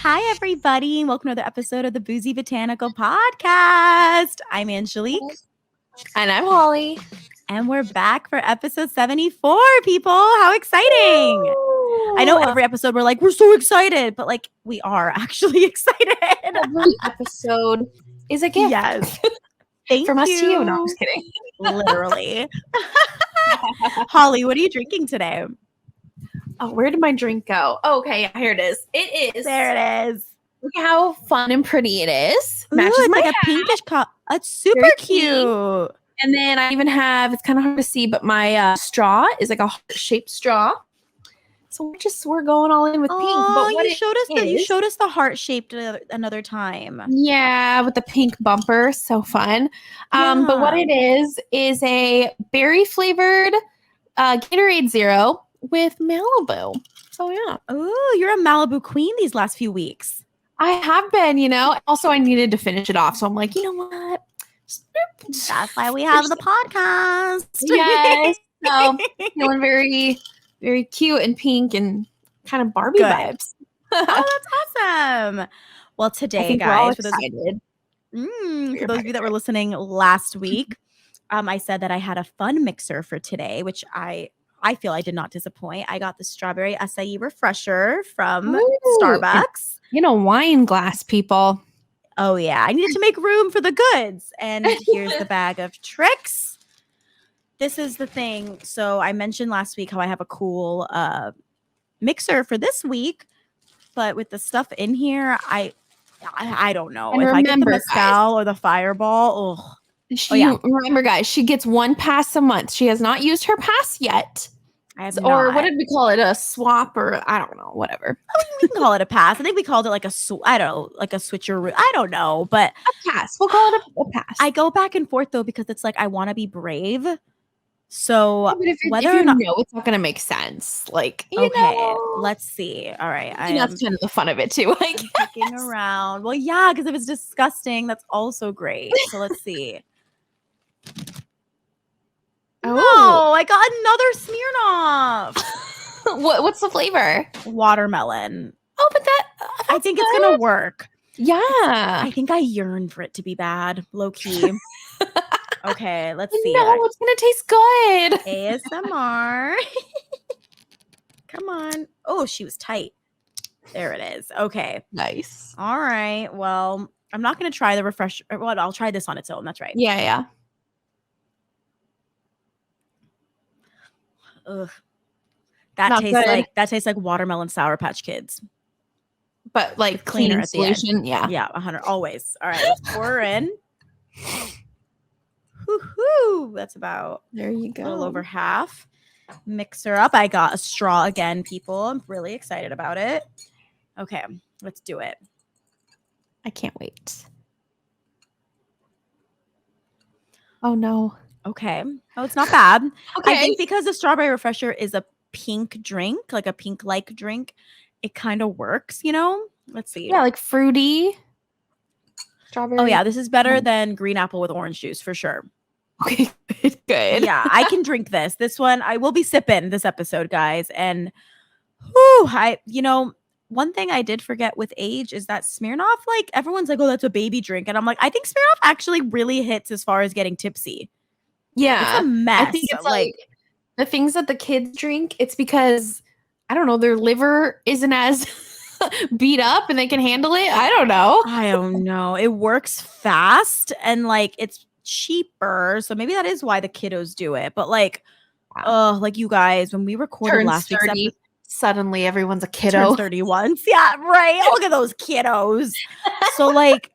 Hi, everybody, and welcome to another episode of the Boozy Botanical Podcast. I'm Angelique. And I'm Holly. And we're back for episode 74, people. How exciting! Woo! I know every episode we're like, we're so excited, but like, we are actually excited. Every episode is a gift. Yes. Thank From you. us to you. No, I'm just kidding. Literally. Holly, what are you drinking today? Oh, where did my drink go? Oh, okay, yeah, here it is. It is. There it is. Look how fun and pretty it is. Ooh, Matches it's my like hat. a pinkish cup. It's super Very cute. And then I even have, it's kind of hard to see, but my straw is like a heart-shaped straw. So we're going all in with pink. But what you showed us the heart-shaped another time. Yeah, with the pink bumper. So fun. But what it is a berry-flavored Gatorade Zero with Malibu. So yeah. Ooh, you're a Malibu queen these last few weeks. I have been, Also, I needed to finish it off. So I'm like, you know what? That's why we have the podcast. Yes. So feeling very, very cute and pink and kind of Barbie vibes. Oh, that's awesome. Well, today, guys, for those of you that were listening last week, I said that I had a fun mixer for today, which I feel I did not disappoint. I got the strawberry acai refresher from Starbucks. Wine glass, people. Oh, yeah. I needed to make room for the goods. And here's the bag of tricks. This is the thing. So I mentioned last week how I have a cool mixer for this week. But with the stuff in here, I don't know. And if remember, I get the mezcal or the fireball, remember, guys, she gets one pass a month. She has not used her pass yet. Or what did we call it? A swap or I don't know, whatever. I mean, we can call it a pass. I think we called it like a switcheroo. I don't know, but a pass. We'll call it a pass. I go back and forth though because it's like I want to be brave. So if whether or not it's not going to make sense. Like, let's see. All right, that's kind of the fun of it too. Like looking around. Well, yeah, because if it's disgusting, that's also great. So let's see. Oh, I got another Smirnoff. What's the flavor? Watermelon. Oh, but I think it's gonna work. Yeah. I think I yearn for it to be bad, low key. Okay, let's see. No, it's gonna taste good. ASMR. Come on. Oh, she was tight. There it is. Okay. Nice. All right. Well, I'm not gonna try the refresher. Well, I'll try this on its own. That's right. Yeah. Ugh. That tastes like watermelon Sour Patch Kids. But like cleaner at solution. The end. Yeah, 100 always. All right, let's pour her in. Woohoo! That's about there you go. A little over half. Mix her up. I got a straw again, people. I'm really excited about it. Okay, let's do it. I can't wait. Oh no. Okay. Oh, it's not bad. Okay. I think because the strawberry refresher is a pink drink, like a pink-like drink, it kind of works, Let's see. Yeah, like fruity. Strawberry. Oh, yeah. This is better than green apple with orange juice for sure. Okay, good. Yeah, I can drink this. This one, I will be sipping this episode, guys. And, one thing I did forget with age is that Smirnoff, like, everyone's like, oh, that's a baby drink. And I'm like, I think Smirnoff actually really hits as far as getting tipsy. Yeah. It's a mess. I think it's like the things that the kids drink, it's because, I don't know, their liver isn't as beat up and they can handle it. I don't know. It works fast and like it's cheaper. So maybe that is why the kiddos do it. But like, like you guys, when we recorded last week's episode, suddenly everyone's a kiddo. Turns 30 once. Yeah, right. Look at those kiddos. So like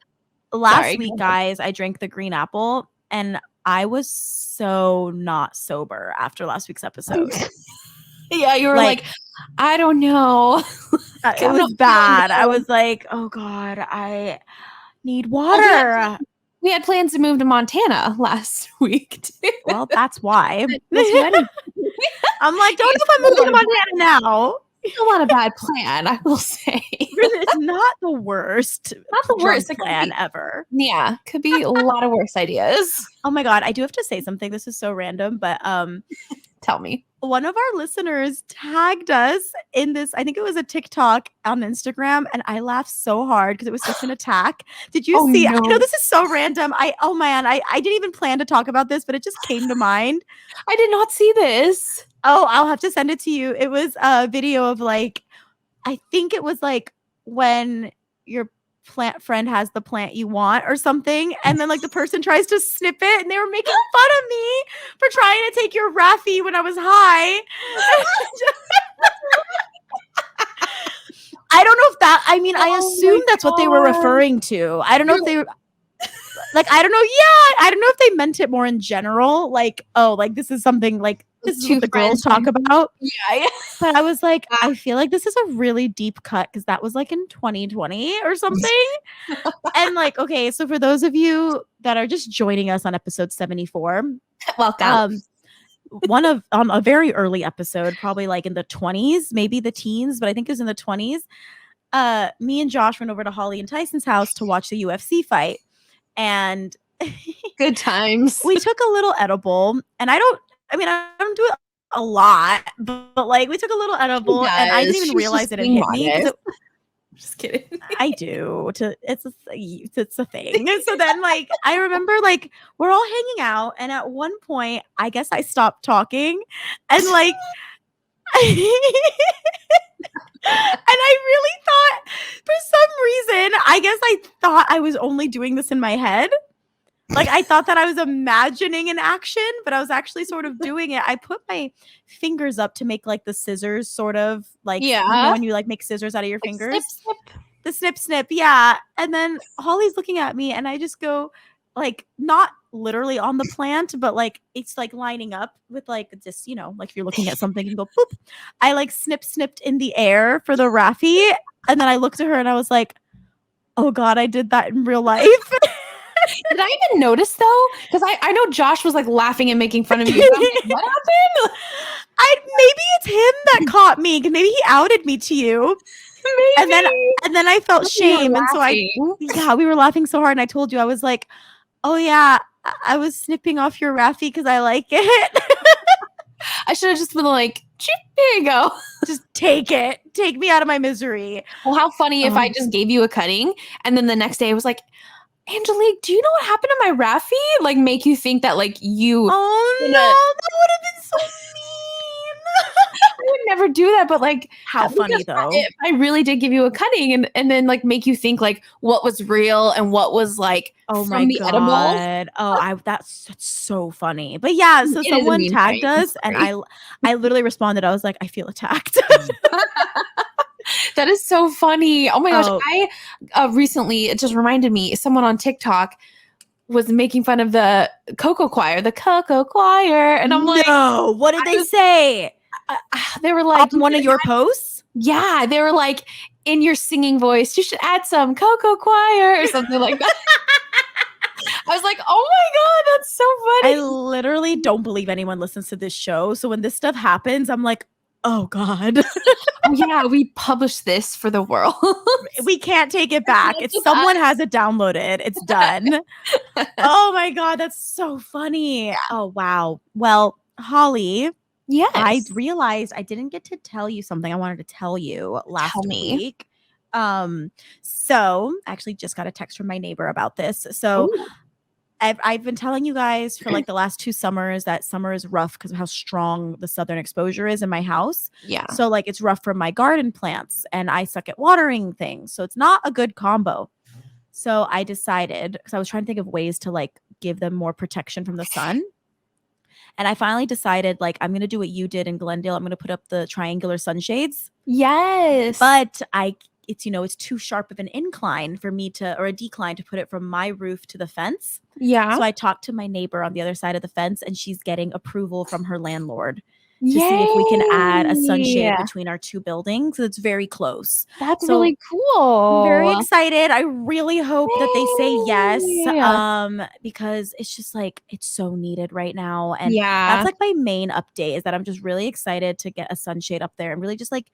last week, guys, I drank the green apple and I was so not sober after last week's episode. Yeah, you were like I don't know. It was bad. I was like, oh God, I need water. We had plans to move to Montana last week, too. Well, that's why. I'm like, don't know if I'm moving to Montana now. It's not a bad plan, I will say. It's not the worst. Not the worst plan ever. Yeah, could be a lot of worse ideas. Oh my God, I do have to say something. This is so random, but tell me. one of our listeners tagged us in this, I think it was a TikTok on Instagram, and I laughed so hard because it was such an attack. Did you see? No. I know this is so random. Oh man, I didn't even plan to talk about this, but it just came to mind. I did not see this. Oh, I'll have to send it to you. It was a video of like, I think it was like when your plant friend has the plant you want or something, and then like the person tries to snip it, and they were making fun of me for trying to take your Raffi when I was high. I don't know if that, I mean, I assume that's what they were referring to. I don't know if they like, I don't know. Yeah, I don't know if they meant it more in general. Like, oh, like this is something like this is what the girls talk about. Yeah. But I was like, I feel like this is a really deep cut because that was like in 2020 or something. And like, okay, so for those of you that are just joining us on episode 74, welcome. One of a very early episode, probably like in the 20s, maybe the teens, but I think it was in the 20s. Me and Josh went over to Holly and Tyson's house to watch the UFC fight. And good times. We took a little edible, and I don't do it a lot, but like we took a little edible, and I didn't even realize it had hit me. Just kidding. I do. It's a thing. And so then like I remember like we're all hanging out, and at one point I guess I stopped talking, and like and I really thought, for some reason, I guess I thought I was only doing this in my head. Like, I thought that I was imagining an action, but I was actually sort of doing it. I put my fingers up to make like the scissors sort of like, you know, when you like make scissors out of your fingers. Snip, snip. The snip, snip. Yeah. And then Holly's looking at me, and I just go like, not literally on the plant, but like it's like lining up with like just, you know, like if you're looking at something, you go boop. I like snipped in the air for the Raffi, and then I looked at her and I was like, oh God, I did that in real life. Did I even notice though? Because I know Josh was like laughing and making fun of you. Like, what happened? Maybe it's him that caught me, because maybe he outed me to you. Maybe. And then I felt shame, and so we were laughing so hard, and I told you, I was like, oh yeah, I was snipping off your Raffi because I like it. I should have just been like, there you go. Just take it. Take me out of my misery. Well, how funny if I just gave you a cutting, and then the next day I was like, Angelique, do you know what happened to my Raffi? Like, make you think that like you. Oh no, that would have been so mean. I would never do that, but like, how funny though. If I really did give you a cutting and then like make you think like what was real and what was like from the edibles. Oh, that's so funny. But yeah, so someone tagged us, and I literally responded. I was like, I feel attacked. That is so funny. Oh my gosh. I recently, it just reminded me, someone on TikTok was making fun of the Cocoa Choir. And I'm like, no, what did they say? They were like, on one of your posts? Yeah, they were like, in your singing voice, you should add some Cocoa Choir or something like that. I was like, oh my God, that's so funny. I literally don't believe anyone listens to this show. So when this stuff happens, I'm like, oh God. Oh, yeah, we published this for the world. We can't take it back. If someone has it downloaded, it's done. Oh my God, that's so funny. Oh, wow. Well, Holly. Yes. I realized I didn't get to tell you something I wanted to tell you last week. So I actually just got a text from my neighbor about this. So I've been telling you guys for like the last 2 summers that summer is rough because of how strong the southern exposure is in my house. Yeah. So like it's rough for my garden plants, and I suck at watering things. So it's not a good combo. So I decided, because I was trying to think of ways to like give them more protection from the sun. And I finally decided, like, I'm going to do what you did in Glendale. I'm going to put up the triangular sunshades. Yes. But it's too sharp of an incline for me or a decline to put it from my roof to the fence. Yeah. So I talked to my neighbor on the other side of the fence, and she's getting approval from her landlord to see if we can add a sunshade between our 2 buildings. So it's very close. That's really cool. I'm very excited. I really hope that they say yes. Because it's just like, it's so needed right now. And that's like my main update, is that I'm just really excited to get a sunshade up there and really just like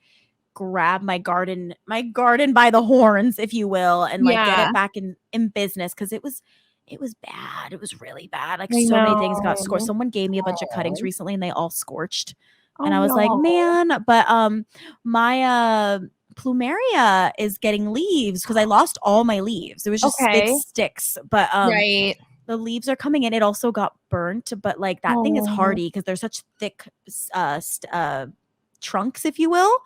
grab my garden by the horns, if you will, and like get it back in business, because it was bad. It was really bad. Like so many things got scorched. Someone gave me a bunch of cuttings recently, and they all scorched. And I was like, man, but my plumeria is getting leaves because I lost all my leaves. It was just big sticks, but the leaves are coming in. It also got burnt, but like that thing is hardy because they're such thick trunks, if you will.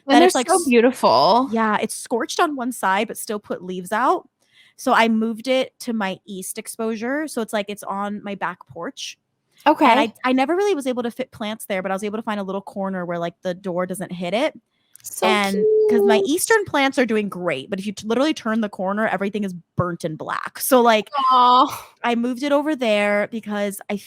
And they're like so beautiful. Yeah, it's scorched on one side, but still put leaves out. So I moved it to my east exposure. So it's like it's on my back porch. Okay. And I never really was able to fit plants there, but I was able to find a little corner where like the door doesn't hit it. So and because my eastern plants are doing great, but if you literally turn the corner, everything is burnt and black. So like, I moved it over there because I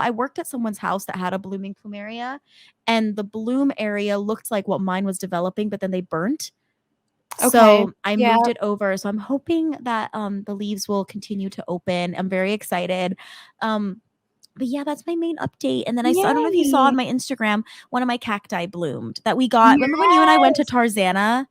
worked at someone's house that had a blooming plumeria, and the bloom area looked like what mine was developing, but then they burnt. So I moved it over. So I'm hoping that the leaves will continue to open. I'm very excited. But yeah, that's my main update. And then I don't know if you saw on my Instagram, one of my cacti bloomed that we got. Remember when you and I went to Tarzana?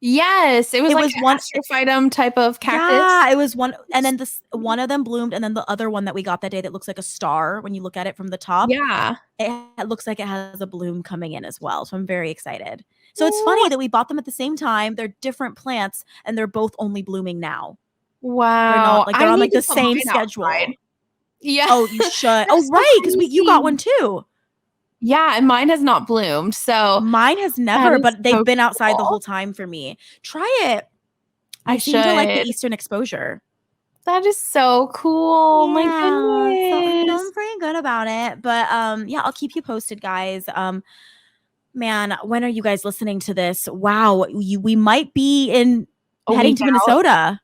Yes, it was like one astrophytum type of cactus. Yeah, it was one, and then one of them bloomed, and then the other one that we got that day that looks like a star when you look at it from the top. Yeah, it looks like it has a bloom coming in as well. So I'm very excited. So it's funny that we bought them at the same time. They're different plants, and they're both only blooming now. Wow, they're not like they're on like the same schedule. Outside. Yeah. Oh, you should. Oh, so right, because you got one too. Yeah, and mine has not bloomed. So mine has never, but they've been outside the whole time for me. Try it. I seem to like the eastern exposure. That is so cool. Yeah, my goodness. So I'm feeling pretty good about it. But yeah, I'll keep you posted, guys. Man, when are you guys listening to this? Wow, we might be heading to Minnesota.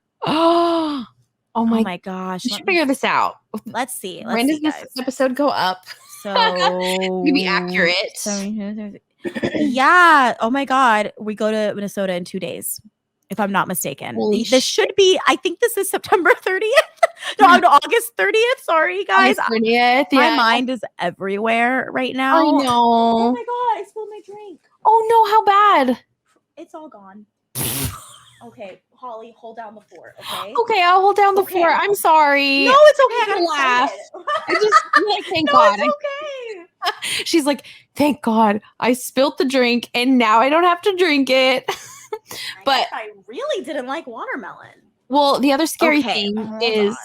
Oh my gosh. We should figure this out. Let's see. When does this episode go up? So to be accurate. Yeah. Oh my God. We go to Minnesota in 2 days, if I'm not mistaken. This should be, I think this is September 30th. No, August 30th. Sorry, guys. August 30th, yeah. My mind is everywhere right now. I know. Oh my God. I spilled my drink. Oh no, how bad? It's all gone. Okay, Holly, hold down the fort, okay? Okay, I'll hold down the fort. I'm sorry. No, it's okay. I gotta laugh. I just like, thank God. It's okay. She's like, thank God I spilled the drink and now I don't have to drink it. But I really didn't like watermelon. Well, the other scary thing is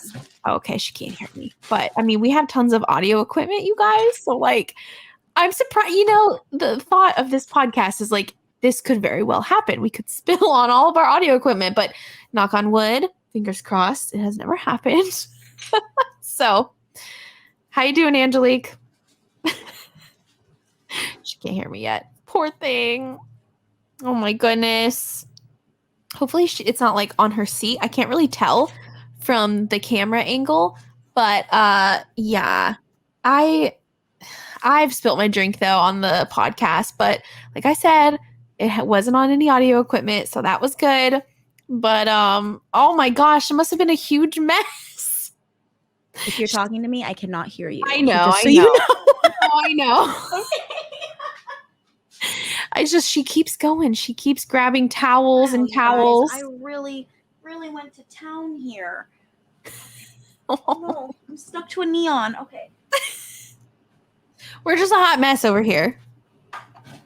okay, she can't hear me. But I mean, we have tons of audio equipment, you guys. So like, I'm surprised, the thought of this podcast is like, this could very well happen. We could spill on all of our audio equipment, but knock on wood, fingers crossed, it has never happened. So, how you doing, Angelique? She can't hear me yet. Poor thing. Oh my goodness. Hopefully it's not like on her seat. I can't really tell from the camera angle, but yeah. I've spilt my drink though on the podcast, but like I said, it wasn't on any audio equipment, so that was good. But oh my gosh, it must have been a huge mess. If you're talking to me, I cannot hear you. I know. You know. I know. Okay. She keeps going. She keeps grabbing towels and towels. Guys, I really, really went to town here. Oh no, I'm stuck to a neon. Okay. We're just a hot mess over here.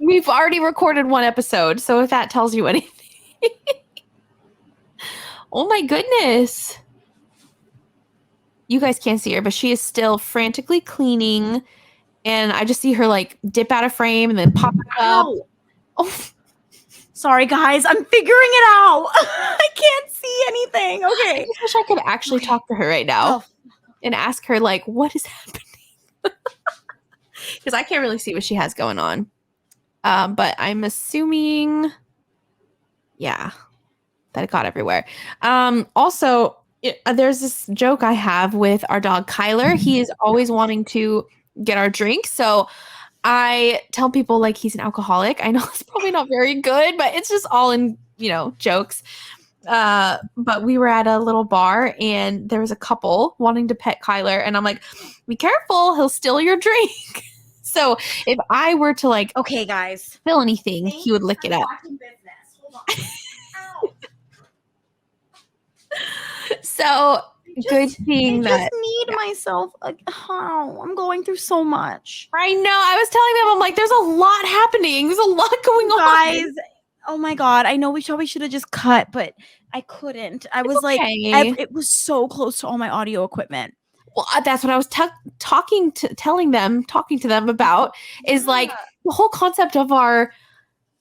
We've already recorded one episode, so if that tells you anything. Oh my goodness. You guys can't see her, but she is still frantically cleaning. And I just see her like dip out of frame and then pop up. Oh. Sorry, guys. I'm figuring it out. I can't see anything. Okay. I just wish I could actually talk to her right now and ask her, like, what is happening? Because I can't really see what she has going on. But I'm assuming, yeah, that it got everywhere. Also, there's this joke I have with our dog, Kyler. He is always wanting to get our drink. So I tell people like he's an alcoholic. I know it's probably not very good, but it's just all in, jokes. But we were at a little bar and there was a couple wanting to pet Kyler. And I'm like, be careful, he'll steal your drink. So if I were to like, okay, guys, spill anything, he would lick it up. Hold on. So good I thing just that need myself. Like, oh, I'm going through so much. I know. I was telling them, I'm like, there's a lot happening. There's a lot going Guys, on. oh my God. I know we probably should have just cut, but I couldn't. I It's was like, okay. it was so close to all my audio equipment. Well, that's what I was talking to them about is like the whole concept of our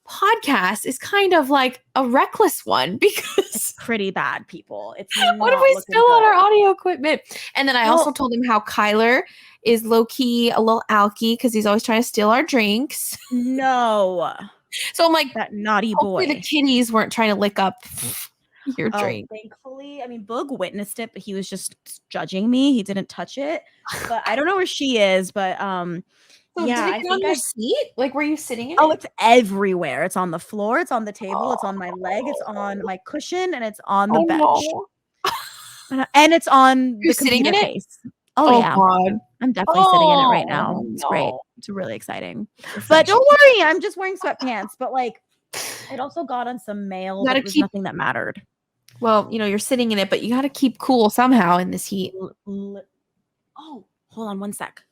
podcast is kind of like a reckless one because It's pretty bad, people. It's what if not we looking spill on good. our audio equipment? And then I also Well, told him how Kyler is low key a little alky because he's always trying to steal our drinks. no, So I'm like, that naughty hopefully the boy. kitties weren't trying to lick up your Oh, drink. thankfully, I mean, Boog witnessed it, but he was just judging me. He didn't touch it. But I don't know where she is, but So yeah, did it I get on think your I seat? Like, were you sitting in oh, it? it's everywhere. It's on the floor, it's on the table, it's on my leg, it's on Oh, my cushion, and it's on the oh bench. no. And it's on You're the sitting computer in it? case. Oh, Oh yeah. God. I'm definitely sitting in it right now. Oh It's great. no. It's really exciting. But Perfection. don't worry, I'm just wearing sweatpants, but, like, it also got on some mail, but Gotta it was keep nothing that mattered. well, you're sitting in it, but you gotta keep cool somehow in this heat. Oh, hold on one sec.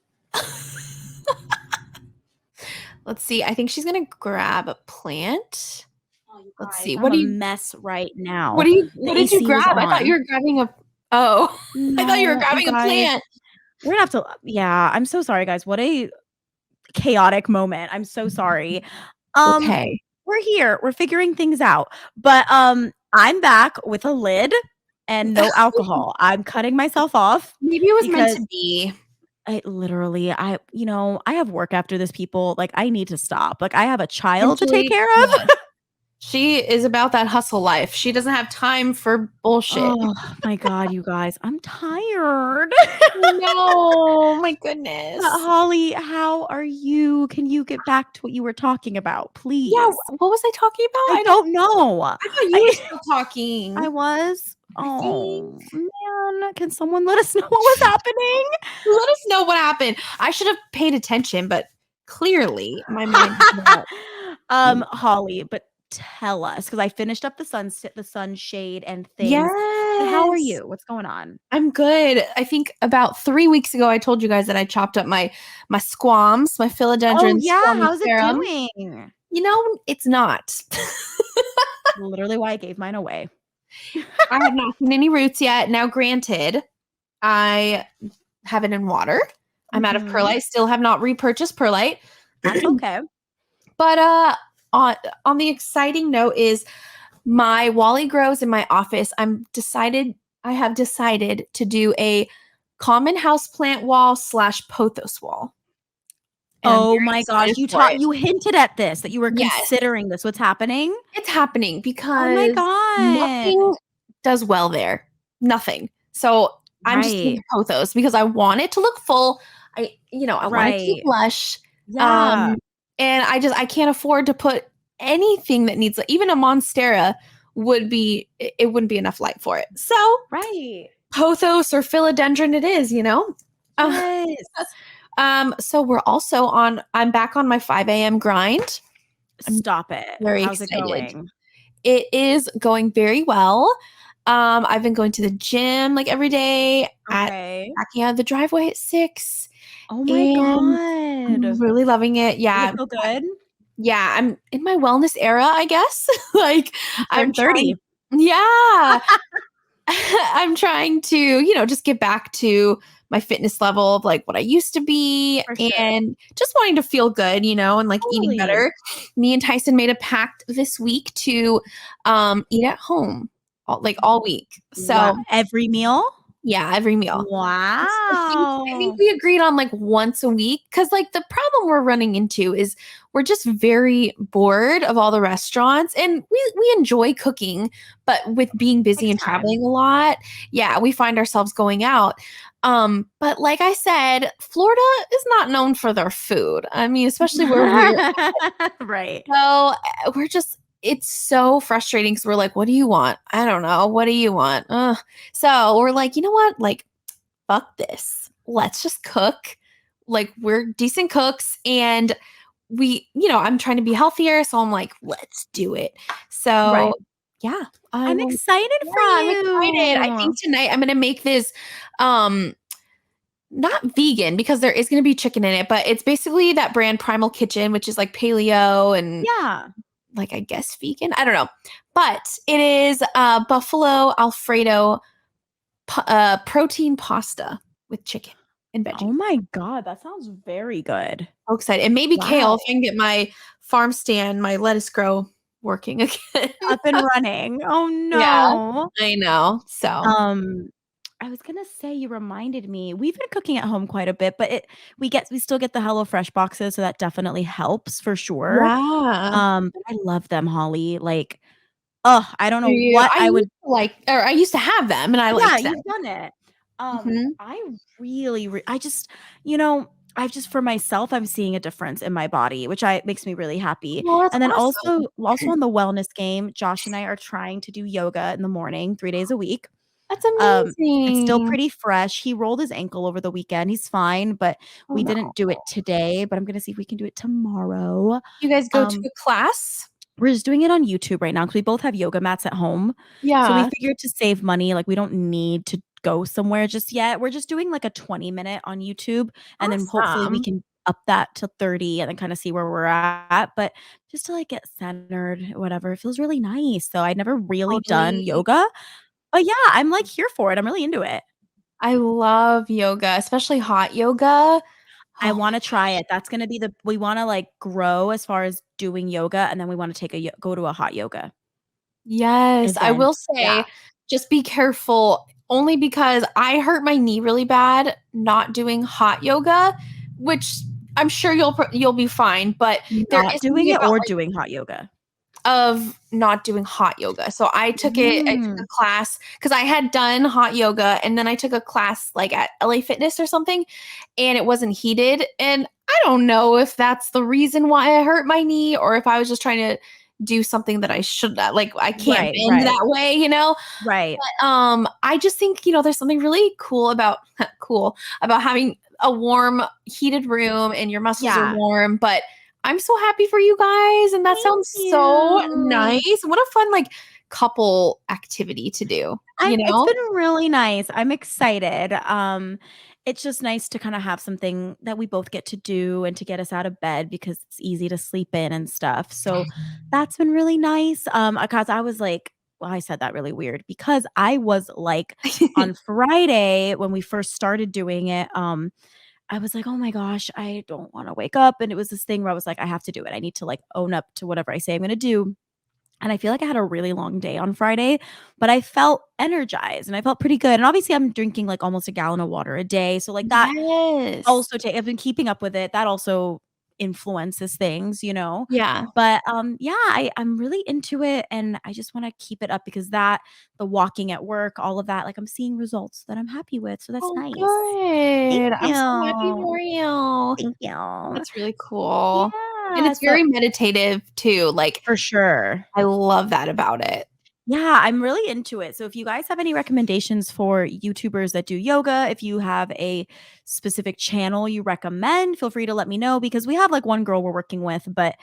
Let's see. I think she's gonna grab a plant. Oh, you Let's guys, see. I'm a mess right now. What The did you AC was grab? I thought you on. were grabbing a oh. I thought you were No, you grabbing a guys, plant. we're gonna have to yeah, I'm so sorry, guys. What a chaotic moment. I'm so sorry. Um, Okay. we're here. We're figuring things out. But, I'm back with a lid and no alcohol. I'm cutting myself off Maybe it was meant because to be. I literally I have work after this, people. Like, I need to stop. Like, I have a child to take Mentally, care of. yeah. She is about that hustle life. She doesn't have time for bullshit. Oh my God, you guys, I'm tired. No, my But goodness. Holly, how are you? Can you get back to what you were talking about, Yeah, please? what was I talking about? I don't know. I thought you were I still talking. I was? I think. Oh, man. Can someone let us know what was happening? Let us know what happened. I should have paid attention, but clearly my mind is not. Holly, but tell us, because I finished up the sunshade and things. But how are Yes. you? What's going on? I'm good. I think about 3 weeks ago, I told you guys that I chopped up my squams, my Oh, philodendron yeah. How's it squamiferum. doing? It's not. Literally why I gave mine away. I have not seen any roots yet. Now, granted, I have it in water. I'm out of Mhm. perlite. Still have not repurchased perlite. That's okay. But on the exciting note is my Wally grows in my office. I have decided to do a common house plant wall / pothos wall. And I'm Oh very my gosh, excited for it. you hinted at this, that you were Yes, considering this. What's happening? it's happening Oh my because God. nothing does well there. Nothing. So I'm just doing Right. the pothos because I want it to look full. I want to keep Right. lush. Yeah. And I can't afford to put anything that needs even a monstera it wouldn't be enough light for it. So Right. pothos or philodendron it is. Uh, Yes. so I'm back on my 5 a.m. grind. I'm Stop it. very How's it excited. going? It is going very well. I've been going to the gym like every day Okay. backing out of the driveway at 6 Oh my and I'm God. really loving it. Does Yeah. it feel good? Yeah, I'm in my wellness era, I guess. Like You I'm turned trying 30. yeah. I'm trying to, just get back to my fitness level of like what I used to be For sure. and just wanting to feel good, and like eating Totally. better. Me and Tyson made a pact this week to eat at home all week. Wow. So, Every meal? yeah, every meal. I think Wow. we agreed on like once a week because like the problem we're running into is we're just very bored of all the restaurants and we enjoy cooking, but with being busy Takes and time. traveling a lot, yeah, we find ourselves going out. But like I said, Florida is not known for their food. I mean, especially where we're Right. so we're just it's so frustrating because we're like, what do you want? I don't know. What do you want? So we're like, you know what? Like, fuck this. Let's just cook. Like, we're decent cooks and I'm trying to be healthier. So I'm like, let's do it. So Right. Yeah, I I'm will. excited Yeah, for I'm excited. I you. think tonight I'm gonna make this, not vegan because there is gonna be chicken in it, but it's basically that brand Primal Kitchen, which is like paleo and Yeah. like, I guess vegan. I don't know, but it is buffalo Alfredo protein pasta with chicken and Oh veggies. my god, that sounds very good. So excited, and maybe kale Wow. if I can get my farm stand, my lettuce grow working again. Up and running. Oh, Yeah, no. I know. So Um, I was gonna say you reminded me, we've been cooking at home quite a bit, but we still get the HelloFresh boxes, so that definitely helps for sure. yeah. But I love them, Holly, like, oh, I don't know Do you? what I I used would. to like, or I used to have them, and I Yeah, liked them. you've done it. Mhm. I really, I just, you know, I've just for myself, I'm seeing a difference in my body, which I makes me really happy. Well, that's And then awesome. also on the wellness game, Josh and I are trying to do yoga in the morning, 3 days a week. That's It's still amazing. pretty fresh. He rolled his ankle over the weekend. He's fine, but Oh, we no. didn't do it today, but I'm gonna see if we can do it tomorrow. You guys go to Um, a class? we're just doing it on YouTube right now because we both have yoga mats at home. So we Yeah. figured to save money, like we don't need to go somewhere just yet. We're just doing like a 20-minute on YouTube, and then hopefully we Awesome. can up that to 30 and then kind of see where we're at. But just to like get centered, whatever, it feels really nice. So I'd never really done Totally. yoga. But yeah, I'm like here for it. I'm really into it. I love yoga, especially hot yoga. I Oh my wanna try it. That's gonna be we wanna, like, grow as far as doing yoga, and then we wanna take a go to a hot yoga yes, I event. will Yeah. say, just be careful only because I hurt my knee really bad not doing hot yoga, which I'm sure you'll be fine, but there Not is doing something it about, or like, doing hot yoga. of not doing hot yoga. So I took a Mm. class because I had done hot yoga and then I took a class like at LA Fitness or something and it wasn't heated. And I don't know if that's the reason why I hurt my knee or if I was just trying to do something that I should not, like I can't Right, bend right, that way, you know? right. I just think, there's something really cool about having a warm, heated room and your muscles are Yeah. warm. But I'm so happy for you guys, and that Thank sounds so you. nice. What a fun like couple activity to do, It's been really nice. I'm excited. It's just nice to kinda have something that we both get to do and to get us out of bed because it's easy to sleep in and stuff. So that's been really nice. 'Cause I was like, well, I said that really weird because I was like on Friday when we first started doing it, I was like, "Oh my gosh, I don't wanna wake up." And it was this thing where I was like, "I have to do it. I need to like own up to whatever I say I'm gonna do." And I feel like I had a really long day on Friday, but I felt energized and I felt pretty good. And obviously, I'm drinking like almost a gallon of water a day. So, like, that Yes. also I've been keeping up with it. That also influences things, you know? Yeah. But, yeah, I'm really into it, and I just wanna keep it up because the walking at work, all of that, like, I'm seeing results that I'm happy with, so that's Oh, nice. Thank good. I'm so happy you. for you. Thank you. That's really cool. And Yeah, it's so very meditative too. Like, for sure. I love that about it. Yeah, I'm really into it. So if you guys have any recommendations for YouTubers that do yoga, if you have a specific channel you recommend, feel free to let me know because we have like one girl we're working with, but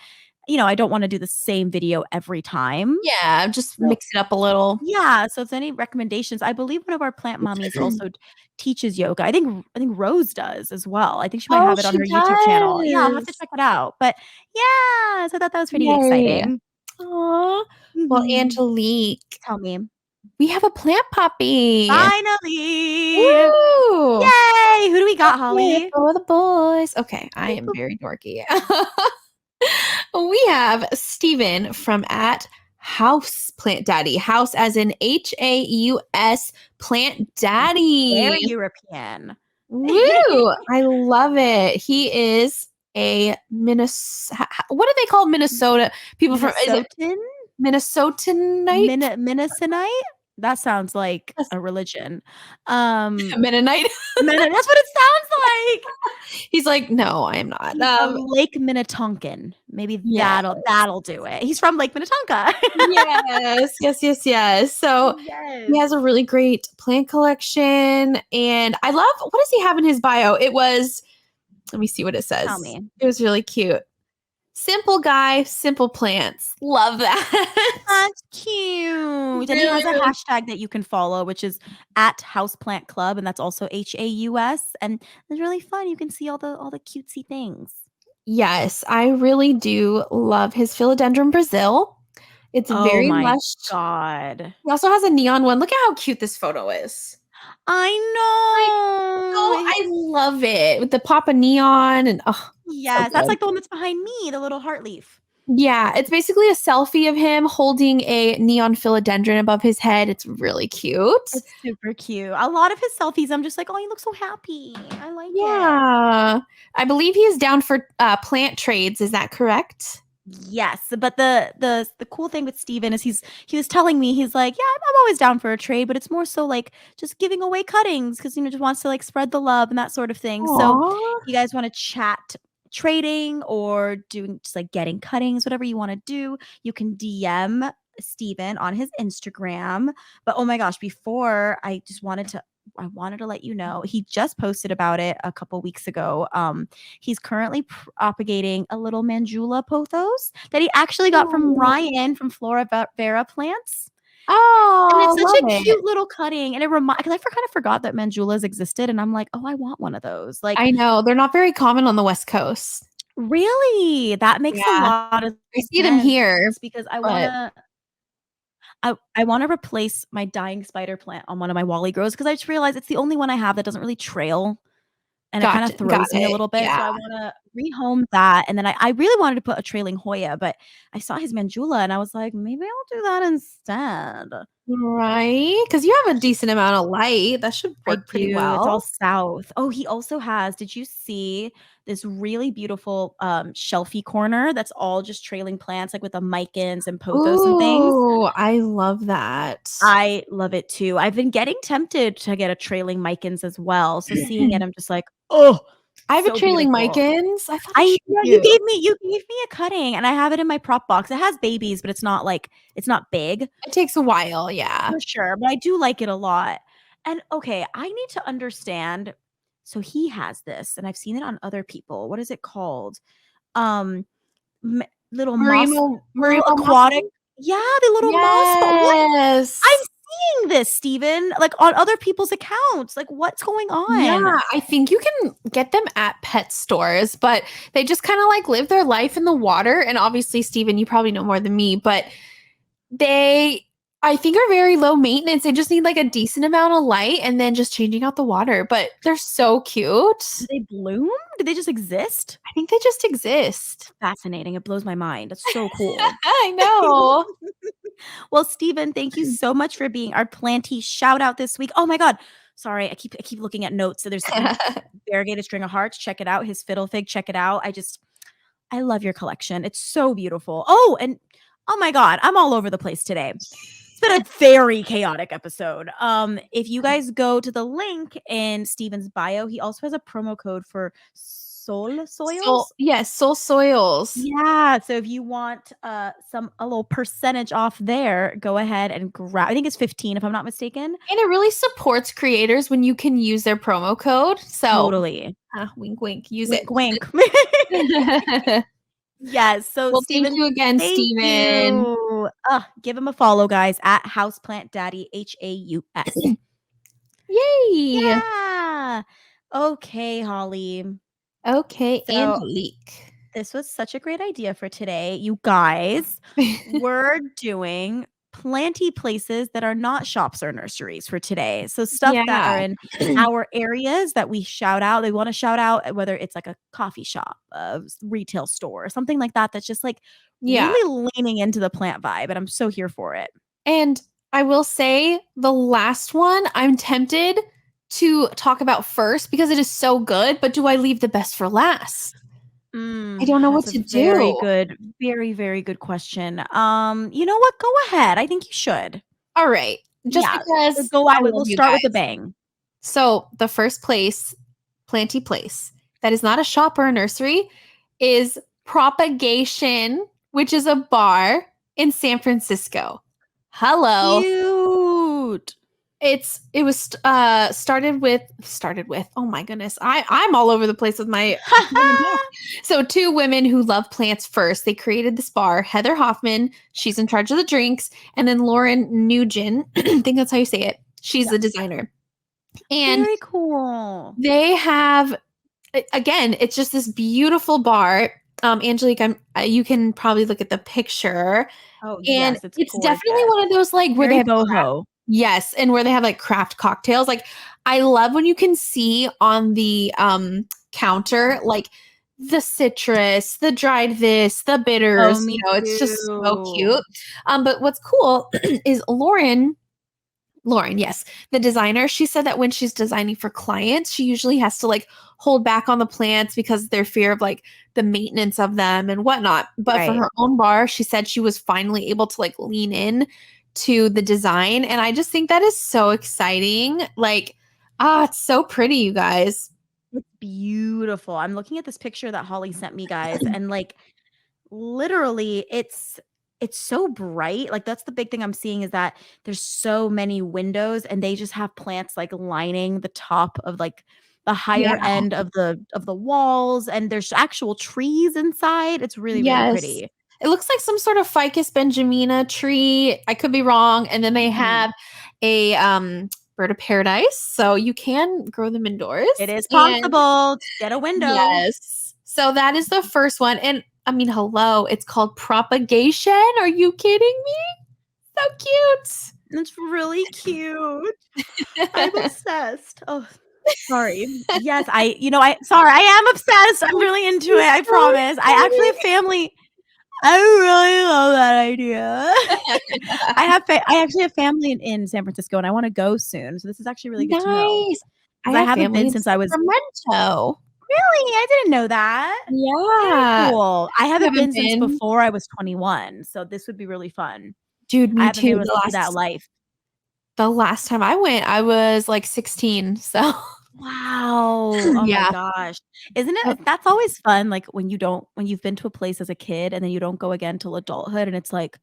I don't want to do the same video every time. Yeah, just So mix it up a little. yeah, so if any recommendations, I believe one of our plant mommies also teaches yoga. I think Rose does as well. I think she might Oh, have it on she her YouTube channel. Yeah, I'll have to does. check it out. But yeah, so I thought that was pretty Yay. exciting. Aw. Well, Mhm. Angelique, Tell me. we have a plant puppy. Finally. Woo! Yay! Who do we got, Okay, Holly? for the boys. Okay, I Boop, am boop. very dorky. We have Steven from at House Plant Daddy. House as in HAUS Plant Daddy. Very European. Woo! I love it. He is a Minnesota. What do they call Minnesota people from? Is it Minnesotan? Minnesotanite? Minnesonite? That sounds like Yes. a religion. Um, Mennonite. That's what it sounds like. He's like, no, I am not. He's a Lake Minnetonkan. Maybe Yeah. that'll do it. He's from Lake Minnetonka. Yes, yes, yes, yes. So Yes. he has a really great plant collection. And I love, what does he have in his bio? It was, let me see what it Tell says. me. It was really cute. Simple guy, simple plants. Love that. That's cute. And he Really, has a really. hashtag that you can follow, which is at Houseplant Club, and that's also HAUS. And it's really fun. You can see all the cutesy things. Yes, I really do love his philodendron Brazil. It's Oh very my lush. god. He also has a neon one. Look at how cute this photo is. I Like, oh, know. I love it with the Papa neon and oh, so Yes, that's good. like the one that's behind me, the little heart leaf. Yeah, it's basically a selfie of him holding a neon philodendron above his head. It's really cute. It's super cute. A lot of his selfies, I'm just like, "Oh, you look so happy." I like it. Yeah. I believe he is down for plant trades. Is that correct? Yes, but the cool thing with Steven is he was telling me, he's like, "Yeah, I'm always down for a trade, but it's more so like just giving away cuttings because just wants to like spread the love and that sort of thing." So, Aw. if you guys want to chat trading or doing just like getting cuttings, whatever you want to do, you can DM Steven on his Instagram. But oh my gosh, before I wanted to let you know, he just posted about it a couple weeks ago. He's currently propagating a little Manjula pothos that he actually got from Oh, Ryan from Flora Vera Plants. And it's such love a it. cute little cutting. And it reminds, because I kind of forgot that Manjulas existed. And I'm like, oh, I want one of those. Like, I know. They're not very common on the West Coast. really? That makes a Yeah. lot of I see them sense here, because but I want to replace my dying spider plant on one of my Wally grows because I just realized it's the only one I have that doesn't really trail. And it kinda got throws me a it. little bit, Yeah. so I wanna rehome that, and then I really wanted to put a trailing Hoya, but I saw his Manjula, and I was like, "Maybe I'll do that instead." Right? Because you have a decent amount of light. That should I work pretty do, it's all well. south. Oh, he also has did you see this really beautiful, shelfie corner that's all just trailing plants, like, with the micans and pothos and things? Ooh, I love that. I love it too. I've been getting tempted to get a trailing micans as well, so seeing it, I'm just like, "Oh, I have a so trailing beautiful." micans. I thought I I showed know you. you gave me a cutting, and I have it in my prop box. It has babies, but it's not like it's not big It takes a while, yeah. for sure, but I do like it a lot. And okay, I need to understand. So he has this, and I've seen it on other people. What is it called? Um, m little moss, little Marimo aquatic. Mossy? Yeah, the little moss. But what? I'm Yes. seeing this, Steven, like on other people's accounts. Like, what's going Yeah, on? I think you can get them at pet stores, but they just kinda, like, live their life in the water, and obviously, Steven, you probably know more than me, but they, I think, are very low maintenance. They just need, like, a decent amount of light and then just changing out the water, but they're so Do cute. they bloom? Do they just exist? I think they just exist. Fascinating, it blows my mind, that's so cool. I know. Well, Stephen, thank you so much for being our Planty shout out this week. Oh my god, sorry, I keep looking at notes, so there's variegated string of hearts, check it out, his fiddle fig, check it out. I love your collection, it's so beautiful. Oh, and oh my god, I'm all over the place today. It's been a very chaotic episode. If you guys go to the link in Steven's bio, he also has a promo code for Soul Soul, Soils. yes, Soul Soils. Yeah, so if you want, a little percentage off there, go ahead and grab I think it's 15 if I'm not mistaken. And it really supports creators when you can use their promo code. So, Totally. wink, wink, use it. Wink, wink. Yes, so Well, thank Steven, you again, thank Steven. you. Give him a follow, guys, at Houseplant Daddy, HAUS. Yay. Yeah. Okay, Holly. Okay, So Angelique. this was such a great idea for today. You guys, we're doing planty places that are not shops or nurseries for today. So stuff that Yeah. are in our areas that we shout out. They want to shout out, whether it's like a coffee shop, a retail store, something like that that's just like Yeah. really leaning into the plant vibe. And I'm so here for it. And I will say the last one I'm tempted to talk about first because it is so good, but do I leave the best for last? I don't know what That's a to very do. good, very, very good question. You know what? Go ahead. I think you should. All right. Just Yeah. because Go I out with love we'll you start with a guys. bang. So, the first place, Planty Place, that is not a shop or a nursery, is Propagation, which is a bar in San Francisco. Hello. Cute. It was started with, oh my goodness, I'm all over the place with my so two women who love plants first. They created this bar. Heather Hoffman, she's in charge of the drinks, and then Lauren Nugent, I think that's how you say it. She's Yeah. the designer. And Very cool. they have, again, it's just this beautiful bar. Angelique, you can probably look at the picture. Oh, And yes, it's it's definitely gorgeous. one of those, like, where they Very have boho. yes, and where they have, like, craft cocktails. Like, I love when you can see on the, counter, like, the citrus, the dried this, the Oh, bitters, me it's just so too. cute. But what's cool is Lauren, yes, the designer, she said that when she's designing for clients, she usually has to, like, hold back on the plants because their fear of, like, the maintenance of them and whatnot. But for Right. her own bar, she said she was finally able to, like, lean in to the design. And I just think that is so exciting. Like, it's so pretty, you guys. It's beautiful. I'm looking at this picture that Holly sent me, guys, and, like, literally, it's so bright. Like, that's the big thing I'm seeing is that there's so many windows, and they just have plants, like, lining the top of, like, the higher Yeah. end of the walls, and there's actual trees inside. It's really, really Yes. pretty. It looks like some sort of Ficus benjamina tree. I could be wrong. And then they Mhm. have a bird of paradise, so you can grow them indoors. It is And possible to get a window. yes, so that is the first one. And I mean, hello, it's called propagation. Are you kidding me? So cute. It's really cute. I'm obsessed. Oh, sorry. Yes, I am obsessed. I'm really into it, I So promise. I actually have family. I really love that idea. I actually have family in San Francisco, and I wanna go soon, so this is actually really good to know nice. I because I have haven't family been in since I was Sacramento. really? I didn't know that. Very Yeah. cool. I You haven't haven't been since been? before I was 21, so this would be really fun. Dude, I me haven't been too. able to see that life. The last time I went, I was, like, 16, so Wow. Oh my yeah. gosh. Isn't Oh, it that's always fun, like, when you've been to a place as a kid and then you don't go again till adulthood, and it's like,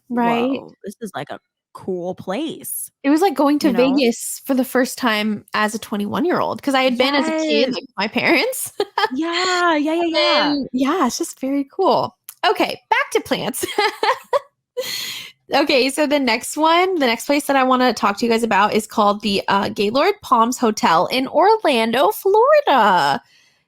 right? "Whoa, this is like a cool place," It was like going to you know? Vegas for the first time as a 21-year-old because I had been as a kid, Yes. like, with my parents. Yeah, yeah, yeah, yeah. And yeah, it's just very cool. Okay, back to plants. Okay, so the next place that I wanna talk to you guys about is called the, Gaylord Palms Hotel in Orlando, Florida.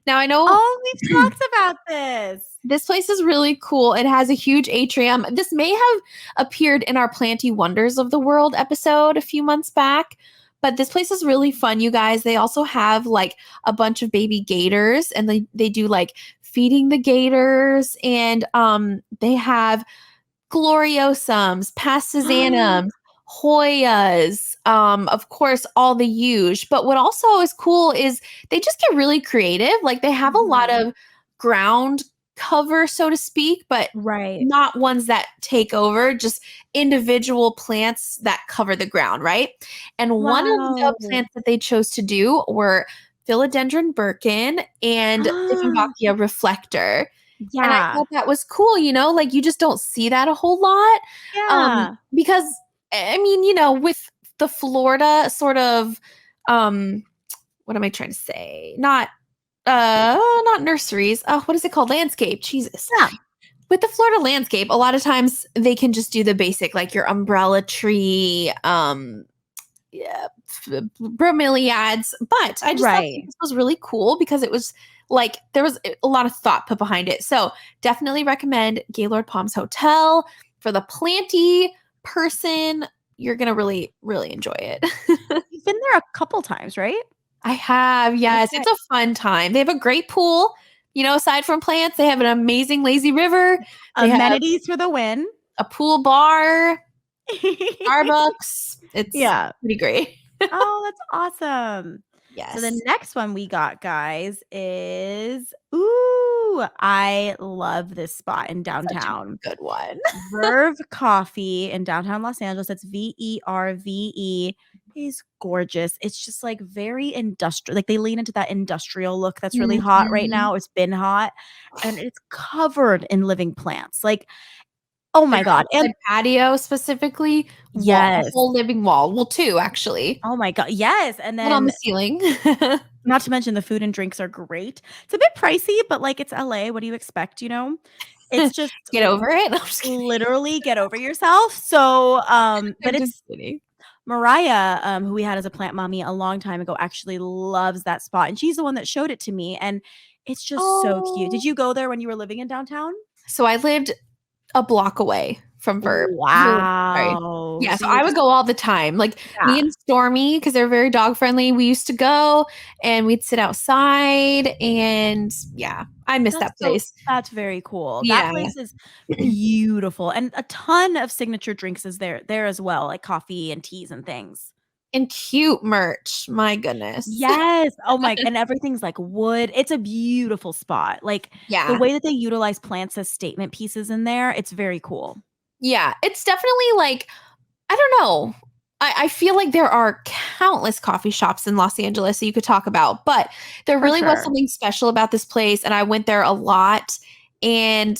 Now I know Oh, we've talked about this. this place is really cool. It has a huge atrium. This may have appeared in our Planty Wonders of the World episode a few months back, but this place is really fun, you guys. They also have, like, a bunch of baby gators, and they do, like, feeding the gators, and they have gloriosums, passasanums, Hoyas, of course, all the huge. But what also is cool is they just get really creative. Like, they have a lot Mhm. of ground cover, so to speak, but Right. not ones that take over, just individual plants that cover the ground, right? And one of the Wow. plants that they chose to do were philodendron birkin and Dieffenbachia reflector. And I Yeah. thought that was cool, like, you just don't see that a whole lot, Yeah. because, I mean, with the Florida sort of, um, what am I trying to say? Not nurseries, what is it called? Landscape, Jesus. Yeah. With the Florida landscape, a lot of times they can just do the basic, like your umbrella tree, yeah, bromeliads. But I just thought Right. this was really cool because it was like there was a lot of thought put behind it. So definitely recommend Gaylord Palms Hotel for the planty person. You're gonna really, really enjoy it. You've been there a couple times, right? I have, yes. Okay. It's a fun time. They have a great pool. Aside from plants, they have an amazing lazy river. They have Amenities for the win. a pool bar, Starbucks. It's Yeah. pretty great. Oh, that's awesome. So the Yes. next one we got, guys, is I love this spot in Such a downtown. good one. Verve Coffee in downtown Los Angeles. That's VERVE. Is gorgeous. It's just like very industrial. Like they lean into that industrial look that's really hot right Mhm. now. It's been hot and it's covered in living plants. Like Oh Their my god, and outside patio specifically, a yes. whole living wall. Well, 2 actually. Oh my god, yes, and One on the then ceiling. not to mention the food and drinks are great. It's a bit pricey, but, like, it's LA, what do you expect, you know? It's just Get over it. I'm just kidding. literally get over yourself. So, but I'm just it's kidding. Mariah, who we had as a plant mommy a long time ago, actually loves that spot, and she's the one that showed it to me, and it's just so cute. Did Oh. you go there when you were living in downtown? So I lived a block away from Verb. Sorry. Wow. Yeah, So so you were I would just go all the time. Like, me yeah, and Stormy, because 'cause they're very dog friendly, we used to go and we'd sit outside and yeah, I miss that place. that's very cool. That Yeah. place is beautiful, and a ton of signature drinks is there as well, like coffee and teas and things. And cute merch. My goodness. Yes. Oh my and everything's like wood. It's a beautiful spot. Like, the Yeah. way that they utilize plants as statement pieces in there, it's very cool. Yeah. It's definitely like, I don't know. I feel like there are countless coffee shops in Los Angeles that you could talk about, but there For really was sure. something special about this place. And I went there a lot. And,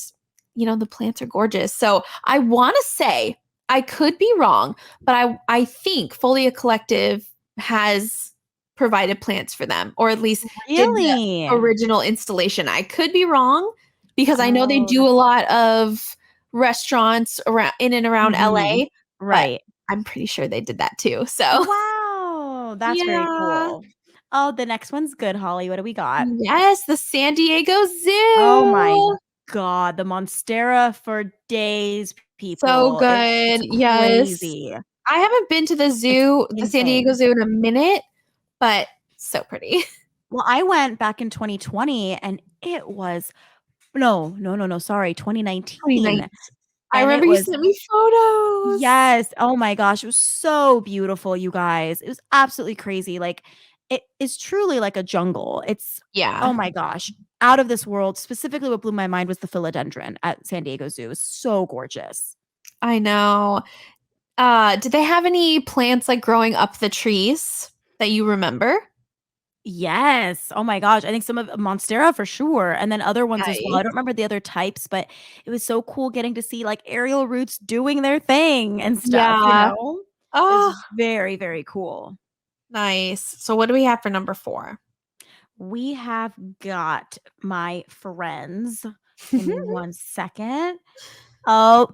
the plants are gorgeous. So I want to say, I could be wrong, but I think Folia Collective has provided plants for them, or at least did the Really? original installation. I could be wrong because I know they Oh, do a that's lot of restaurants around in and around mhm. LA, but Right. I'm pretty sure they did that too. So, Wow, that's very yeah. cool. Oh, the next one's good, Holly. What do we got? Yes, the San Diego Oh my Zoo. god, the Monstera for days, So people. It's good. Yes. crazy. I haven't been to the It's zoo, the San Diego insane. Zoo in a minute, but so pretty. Well, I went back in 2020 and it was no, sorry, 2019, 29. I and remember it you was sent me photos. yes, oh my gosh, it was so beautiful, you guys. It was absolutely crazy, like, it is truly like a jungle. It's oh Yeah, my gosh, out of this world. Specifically, what blew my mind was the philodendron at San Diego Zoo. It was so gorgeous. I know. Did they have any plants, like, growing up the trees that you remember? Yes. Oh my gosh. I think some of Monstera for sure, and then other ones as well. I don't Nice. remember the other types, but it was so cool getting to see, like, aerial roots doing their thing and stuff, you Yeah. know? It was Oh, very, very cool. nice. So what do we have for number 4? We have got my friends. Give me one second. Oh,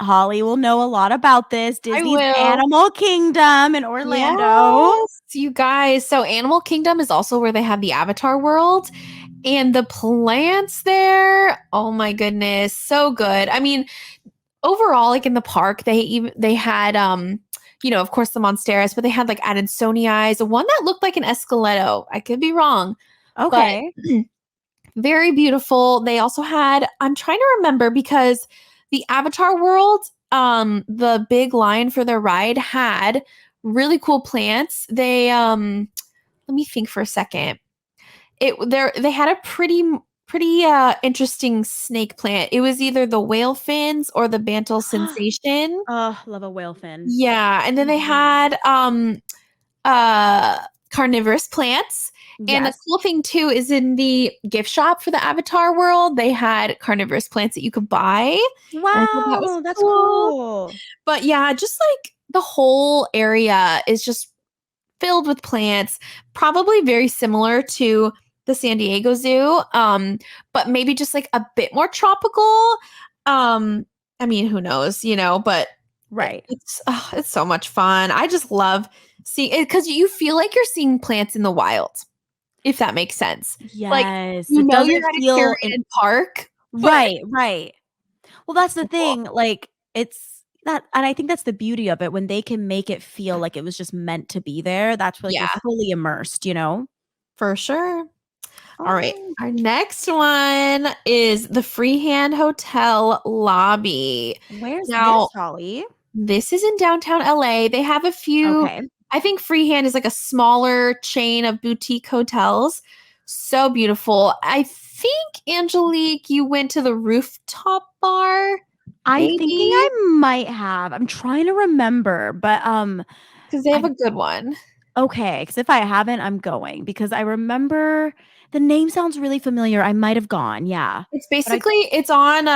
Holly will know a lot about this. I Disney's will. Animal Kingdom in Orlando. Yes, you guys. So Animal Kingdom is also where they have the Avatar world and the plants there. Oh my goodness, so good. I mean, overall, like in the park, they had of course the Monsteras, but they had like Adansonii, one that looked like an Esqueleto. I could be wrong, but Okay. very beautiful. They also had, I'm trying to remember because the Avatar world, the big line for their ride had really cool plants. They let me think for a second. They had a pretty interesting snake plant. It was either the whale fins or the Bantle sensation. Oh, love a whale fin. Yeah, and then they Mhm. had uh carnivorous plants. And the Yes. cool thing too is in the gift shop for the Avatar world, they had carnivorous plants that you could buy. And I thought that was Wow, that's cool. cool. But yeah, just like the whole area is just filled with plants, probably very similar to the San Diego Zoo, but maybe just like a bit more tropical. I mean, who knows, but Right. it's so much fun. I just love seeing it because you feel like you're seeing plants in the wild, if that makes sense. Like, Yes, it you're doesn't at a feel in Carrion Park, but right, right. Well, that's the cool. thing, like, it's that and I think that's the beauty of it when they can make it feel like it was just meant to be there, that's where, like, you're Yeah, fully immersed, you know? for sure. All right. Oh, Our next one is the Freehand Hotel lobby. where's this, Now, Holly? this is in downtown LA. They have a few, Okay. I think Freehand is like a smaller chain of boutique hotels. So beautiful. I think, Angelique, you went to the rooftop bar, I'm thinking maybe? I might have. I'm trying to remember, but, Because they have I a good one. okay, because if I haven't, I'm going because I remember the name sounds really familiar. I might have gone, yeah. It's But I basically, it's on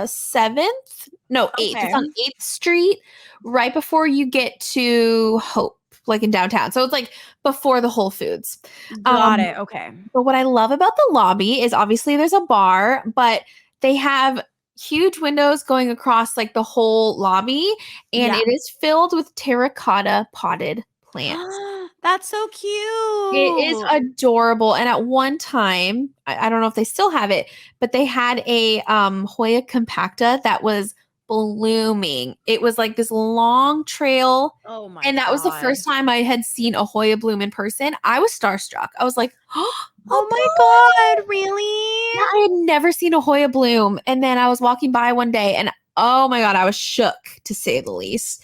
7th, no 8th. Okay. It's on 8th Street, right before you get to Hope, like in downtown. So it's like before the Whole Foods. Got Um, it. Okay. but what I love about the lobby is obviously there's a bar, but they have huge windows going across like the whole lobby, and Yeah. it is filled with terracotta potted plants. That's so It is cute. adorable. And at one time, I don't know if they still have it, but they had a Hoya compacta that was blooming. It was like this long trail. Oh my And that was the God. first time I had seen a Hoya bloom in person. I was starstruck. I was like, oh, a Oh my bloom. God, really? Yeah, I had never seen a Hoya bloom. And then I was walking by one day and oh my God, I was shook to say the least.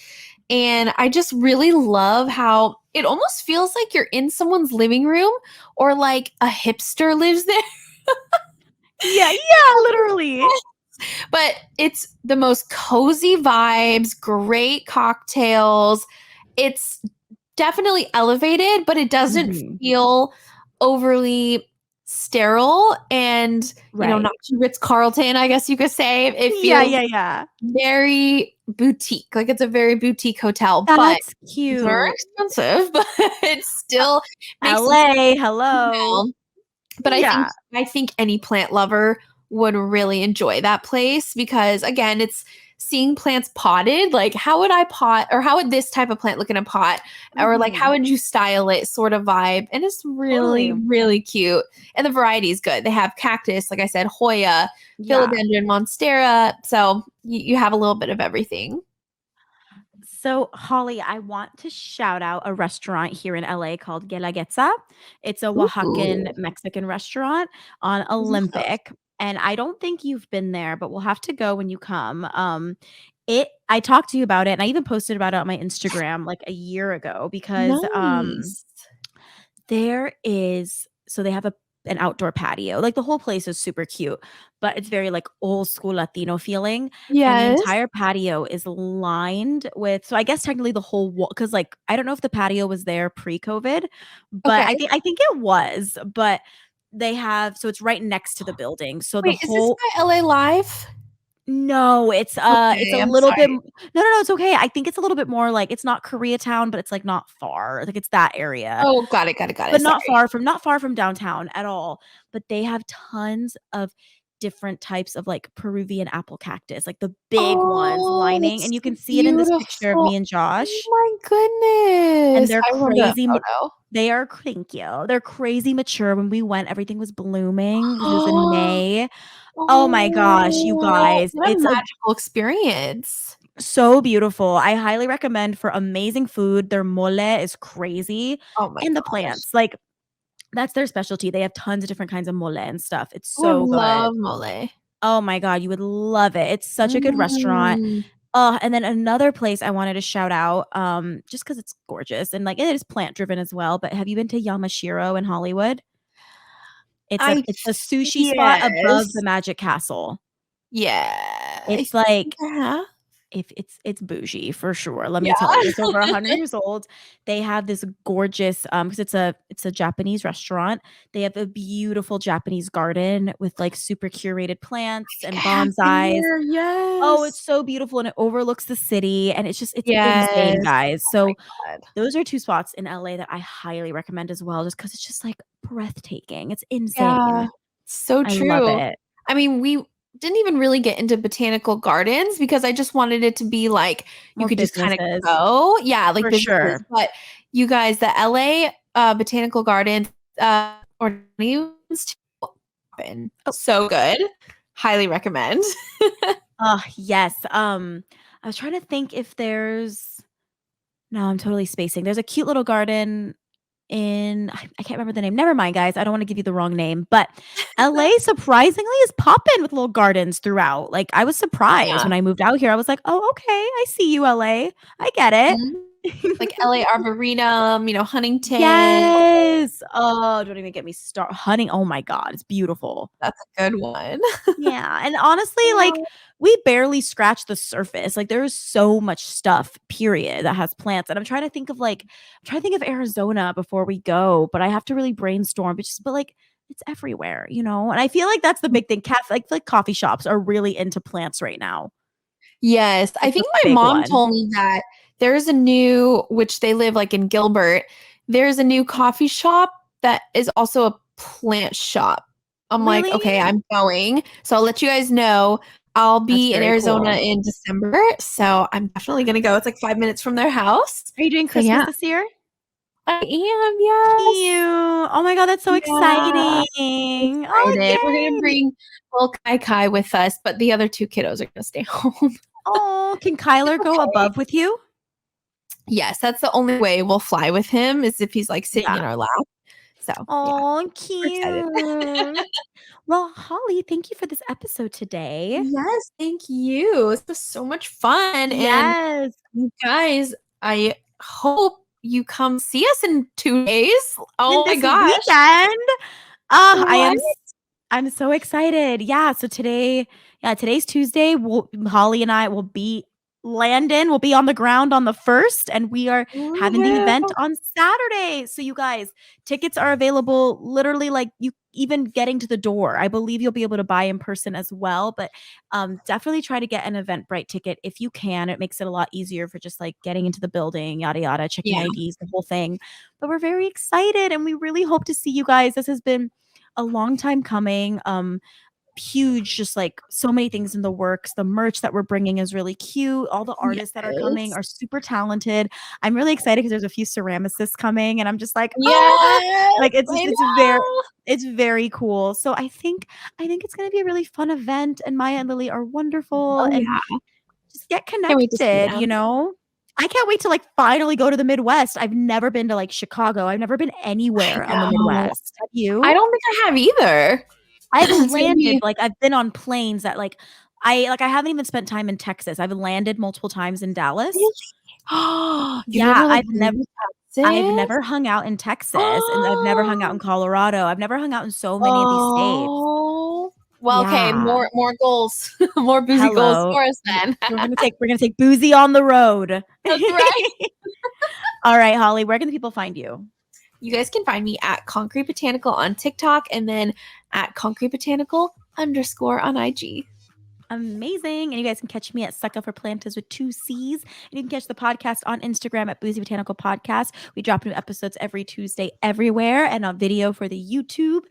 And I just really love how it almost feels like you're in someone's living room or like a hipster lives there. Yeah, yeah, literally. But it's the most cozy vibes, great cocktails. It's definitely elevated, but it doesn't Mhm. feel overly sterile and, Right. not too Ritz Carlton, I guess you could say. It Yeah, feels yeah, yeah. very boutique. Like it's a very boutique hotel, but That's it's very cute. expensive, but it still makes sense LA, hello. now. But I think Yeah. I think any plant lover would really enjoy that place because again, it's seeing plants potted. Like how would I pot or how would this type of plant look in a pot? Or like how Mhm. would you style it sort of vibe? And it's really, Totally. really cute. And the variety is good. They have cactus, like I said, Hoya, Yeah. philodendron, monstera. So you have a little bit of everything. So, Holly, I want to shout out a restaurant here in LA called Guelaguetza. It's a Oaxacan Ooh. Mexican restaurant on Love. Olympic. And I don't think you've been there, but we'll have to go when you come. I talked to you about it and I even posted about it on my Instagram like a year ago because Nice. there is so they have an outdoor patio. Like, the whole place is super cute, but it's very, like, old school Latino feeling, and the Yes. entire patio is lined with so I guess technically the whole wall, because like, I don't know if the patio was there pre-COVID, but Okay. I think it was, but they have so it's right next to the building, so the Wait, is this whole by LA Live? no, it's a Okay, I'm little bit sorry. no, it's okay. I think it's a little bit more like it's not Koreatown, but it's, like, not far. Like, it's that area. Oh, got it, got it, got it. But Sorry. not far from downtown at all, but they have tons of different types of, like, Peruvian apple cactus, like, the big ones Oh, lining, and that's you can see it in this picture of me beautiful. and Oh Josh, my and goodness. they're I remember that crazy m photo. they are thank you. They're crazy mature. When we went, everything was blooming because it was in May. Oh my gosh, you Oh, guys, what a it's a magical experience. so beautiful. I highly recommend for amazing food. Their mole is crazy, Oh my and the gosh. plants, like, that's their specialty. They have tons of different kinds of mole and stuff. It's Oh, I so good. love mole. Oh my god, you would love it. It's such a good restaurant. Mm. Oh, and then another place I wanted to shout out, just because it's gorgeous and, like, it is plant driven as well, but have you been to Yamashiro in Hollywood? I It's a sushi spot above the yes. Magic Castle. Yeah. I It's think like I have. if it's bougie for sure, let me Yeah. tell you. It's over 100 years old. They have this gorgeous, because it's a Japanese restaurant. They have a beautiful Japanese garden with, like, super curated plants I and have been bonsais. there, Oh, it's yes. so beautiful, and it overlooks the city, and it's insane, Yes. guys. Oh my So, god. those are 2 spots in LA that I highly recommend as well, just because it's just, like, breathtaking. It's Yeah. insane. So I love true. it. I mean, we didn't even really get into botanical gardens because I just wanted it to be like you More could just kinda businesses. go. Yeah, like For businesses. sure. But you guys, the LA, botanical gardens, or Oh, so good. Highly recommend. yes, I was trying to think if there's no, I'm totally spacing. There's a cute little garden in I can't remember the name. Never mind, guys. I don't wanna give you the wrong name, but LA surprisingly is popping with little gardens throughout. Like, I was surprised Yeah. when I moved out here. I was like, "Oh, okay. I see you, LA. I get it." Mhm. Like LA Arboretum, Huntington. Yes. Oh, don't even get me started. Honey, oh my god, it's beautiful. That's a good one. Yeah, and honestly, like, Oh. we barely scratched the surface. Like, there is so much stuff, period, that has plants, and I'm trying to think of Arizona before we go, but I have to really brainstorm, but like, it's everywhere, you know? And I feel like that's the big thing. Like coffee shops are really into plants right now. Yes. I It's a think my big mom one. told me that there's a new, which they live like in Gilbert, there's a new coffee shop that is also a plant shop. I'm like, Really? okay, I'm going. So I'll let you guys know. I'll That's be in very Arizona cool. in December. So I'm definitely going to go. It's like 5 minutes from their house. Are you doing So Christmas yeah, this year? I am. Cute. Yes. Oh my god, that's so Yeah. exciting. Oh, Excited. We're going to yay. bring little Kai Kai with us, but the other two kiddos are going to stay home. Oh, can Kyler go Okay. above with you? Yes, that's the only way we'll fly with him is if he's like sitting Yeah. in our lap. So yeah, Oh, we're excited. cute. Well, Holly, thank you for this episode today. Yes, thank you. This was so much fun. And Yes. you guys, I hope you come see us in 2 days. And Oh my this gosh. weekend. Ah, What? I'm so excited. Yeah, so today's Tuesday. Holly and I will be Landon will be on the ground on the 1st, and we are having the event Woohoo. on Saturday. So you guys, tickets are available literally like you even getting to the door. I believe you'll be able to buy in person as well, but definitely try to get an Eventbrite ticket if you can. It makes it a lot easier for just like getting into the building, yada yada, checking Yeah. IDs, the whole thing. But we're very excited and we really hope to see you guys. This has been a long time coming. Huge, just like so many things in the works. The merch that we're bringing is really cute. All the artists that are coming Yes. are super talented. I'm really excited because there's a few ceramicists coming, and I'm just like, ah, Yes. like I know. it's very cool. So I think it's gonna be a really fun event. And Maya and Lily are wonderful, Oh and yeah. just get Can't wait to see connected. You them. know. I can't wait to like finally go to the Midwest. I've never been to like Chicago. I've never been I anywhere on the know. Midwest. Have I you? don't think I have either. I've It's gonna landed, be like, I've been on planes that, like, I haven't even spent time in Texas. I've landed multiple times in Dallas. really. Oh, you've Yeah, never like been to I've Texas? never hung out in Texas, and I've never hung out in Oh. Colorado. I've never hung out in so many of these states. Oh. Well, okay, Yeah. more goals. More boozy goals Hello. for us W then. we're gonna take Boozy on the road. That's right. Alright, Holly, where can the people find you? You guys can find me at Concrete Botanical on TikTok and then at Concrete Botanical _ on IG. Amazing. And you guys can catch me at Suck Up for Plantas with 2 C's. And you can catch the podcast on Instagram at Boozy Botanical Podcast. We drop new episodes every Tuesday everywhere and on video for the YouTube.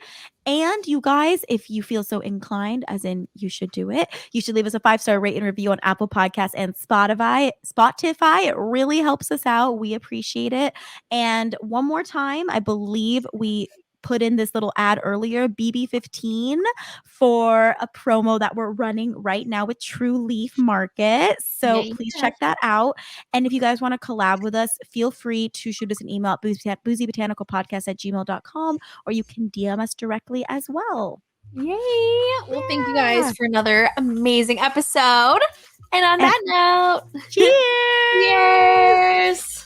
And you guys, if you feel so inclined, as in you should do it, you should leave us a 5-star rate and review on Apple Podcasts and Spotify. It really helps us out. We appreciate it. And one more time, I believe we put in this little ad earlier, BB15, for a promo that we're running right now with True Leaf Market. So Yeah. please check that out. And if you guys want to collab with us, feel free to shoot us an email at boozybotanicalpodcast@gmail.com, or you can DM us directly as well. Yay. Well, thank you guys for another amazing episode. And on that note, cheers. cheers.